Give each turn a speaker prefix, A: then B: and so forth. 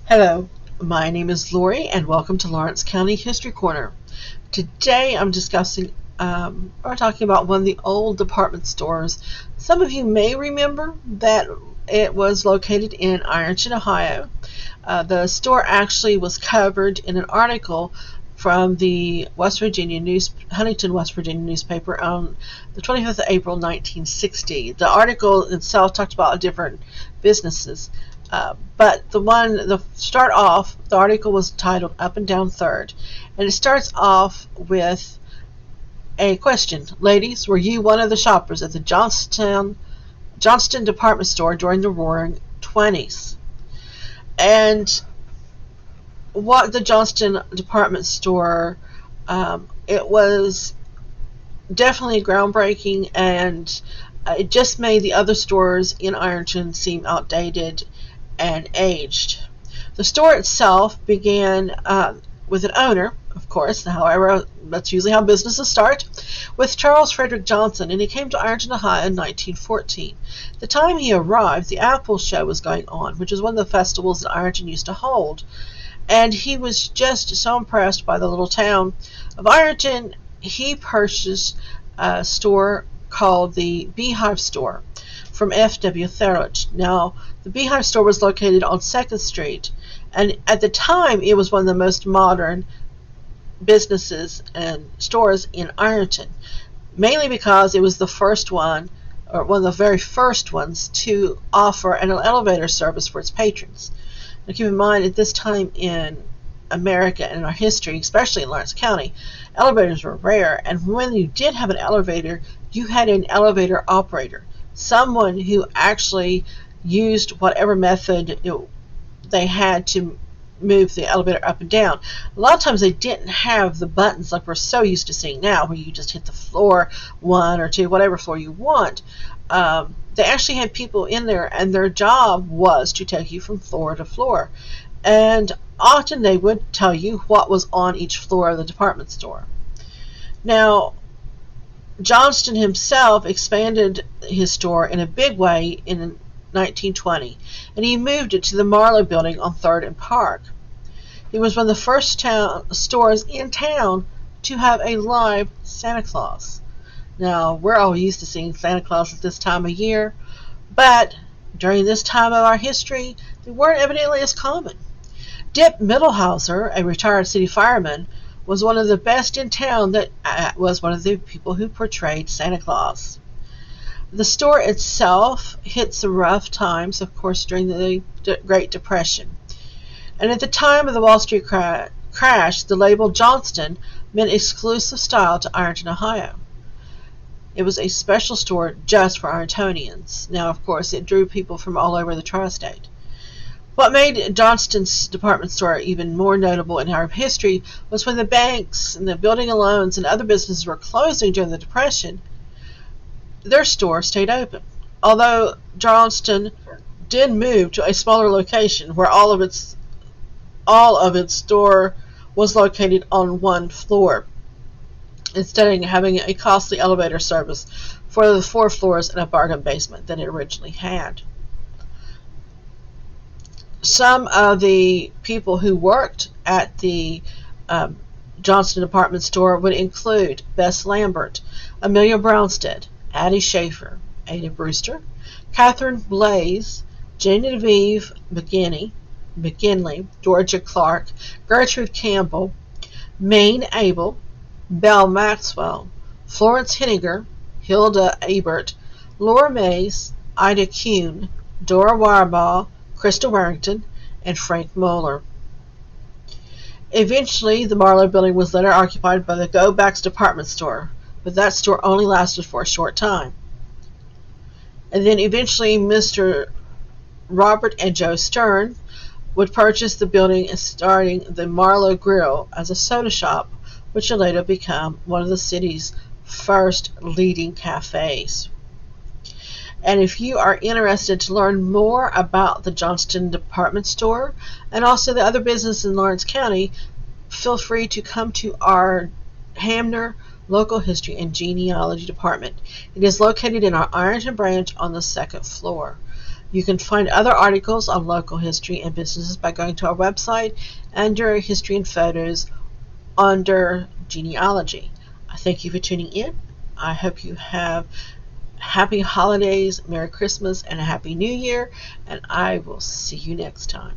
A: Hello, my name is Lori and welcome to Lawrence County History Corner. Today I'm talking about one of the old department stores. Some of you may remember that it was located in Ironton, Ohio. The store actually was covered in an article from the Huntington, West Virginia newspaper on the 25th of April, 1960. The article itself talked about different businesses. But the article was titled Up and Down Third, and it starts off with a question. Ladies, were you one of the shoppers at the Johnston Department Store during the Roaring '20s? And what the Johnston Department Store, it was definitely groundbreaking, and it just made the other stores in Ironton seem outdated and aged. The store itself began with an owner, of course, however, that's usually how businesses start, with Charles Frederick Johnson, and he came to Ironton, Ohio in 1914. The time he arrived, the Apple Show was going on, which is one of the festivals that Ironton used to hold, and he was just so impressed by the little town of Ironton, he purchased a store called the Beehive Store from F.W. Therridge. Now, the Beehive Store was located on 2nd Street, and at the time it was one of the most modern businesses and stores in Ironton, mainly because it was the first one, or one of the very first ones, to offer an elevator service for its patrons. Now, keep in mind, at this time in America and in our history, especially in Lawrence County, elevators were rare, and when you did have an elevator, you had an elevator operator, someone who actually used whatever method they had to move the elevator up and down. A lot of times they didn't have the buttons like we're so used to seeing now, where you just hit the floor 1 or 2, whatever floor you want. They actually had people in there, and their job was to take you from floor to floor. And often they would tell you what was on each floor of the department store. Now, Johnston himself expanded his store in a big way in 1920, and he moved it to the Marlowe Building on 3rd and Park. He was one of the first stores in town to have a live Santa Claus. Now, we're all used to seeing Santa Claus at this time of year, but during this time of our history, they weren't evidently as common. Dip Mittelhauser, a retired city fireman, was one of the best in town that was one of the people who portrayed Santa Claus. The store itself hit some rough times, of course, during the Great Depression. And at the time of the Wall Street crash, the label Johnston meant exclusive style to Ironton, Ohio. It was a special store just for Irontonians. Now, of course, it drew people from all over the tri-state. What made Johnston's department store even more notable in our history was when the banks and the building loans and other businesses were closing during the Depression, their store stayed open. Although Johnston did move to a smaller location where all of its store was located on one floor, instead of having a costly elevator service for the 4 floors and a bargain basement that it originally had. Some of the people who worked at the Johnston Department Store would include Bess Lambert, Amelia Brownstead, Addie Schaefer, Ada Brewster, Catherine Blaze, Genevieve McGinley, Georgia Clark, Gertrude Campbell, Maine Abel, Belle Maxwell, Florence Henniger, Hilda Abert, Laura Mays, Ida Kuhn, Dora Wirebaugh, Crystal Warrington, and Frank Moeller. Eventually, the Marlowe Building was later occupied by the Go Back's department store, but that store only lasted for a short time. And then eventually, Mr. Robert and Joe Stern would purchase the building, starting the Marlowe Grill as a soda shop, which would later become one of the city's first leading cafes. And if you are interested to learn more about the Johnston Department Store and also the other business in Lawrence County, feel free to come to our Hamner Local History and Genealogy Department. It is located in our Ironton branch on the 2nd floor. You can find other articles on local history and businesses by going to our website under History and Photos under Genealogy. I thank you for tuning in. I hope you have happy holidays, Merry Christmas, and a Happy New Year, and I will see you next time.